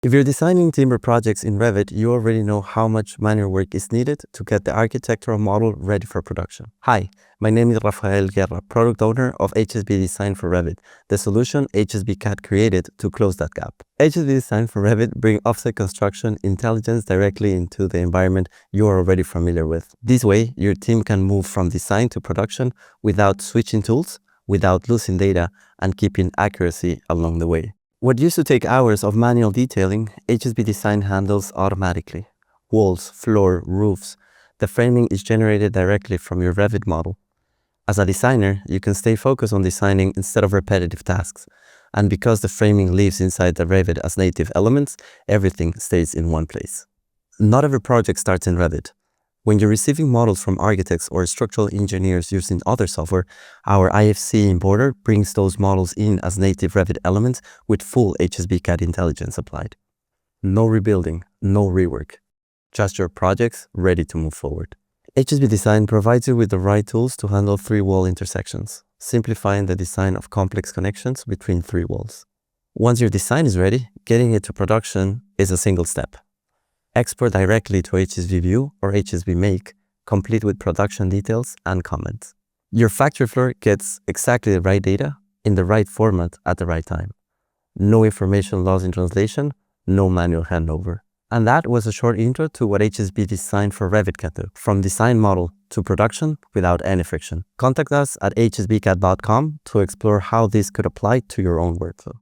If you're designing timber projects in Revit, you already know how much manual work is needed to get the architectural model ready for production. Hi, my name is Rafael Guerra, product owner of hsbDesign for Revit, the solution hsbCAD created to close that gap. hsbDesign for Revit brings offsite construction intelligence directly into the environment you are already familiar with. This way, your team can move from design to production without switching tools, without losing data, and keeping accuracy along the way. What used to take hours of manual detailing, hsbDesign handles automatically. Walls, floor, roofs. The framing is generated directly from your Revit model. As a designer, you can stay focused on designing instead of repetitive tasks. And because the framing lives inside the Revit as native elements, everything stays in one place. Not every project starts in Revit. When you're receiving models from architects or structural engineers using other software, our IFC importer brings those models in as native Revit elements with full hsbCAD intelligence applied. No rebuilding, no rework. Just your projects ready to move forward. hsbDesign provides you with the right tools to handle three-wall intersections, simplifying the design of complex connections between three walls. Once your design is ready, getting it to production is a single step. Export directly to hsbView or hsbMake, complete with production details and comments. Your factory floor gets exactly the right data in the right format at the right time. No information lost in translation, no manual handover. And that was a short intro to what hsbDesign for Revit can do, from design model to production without any friction. Contact us at hsbcad.com to explore how this could apply to your own workflow.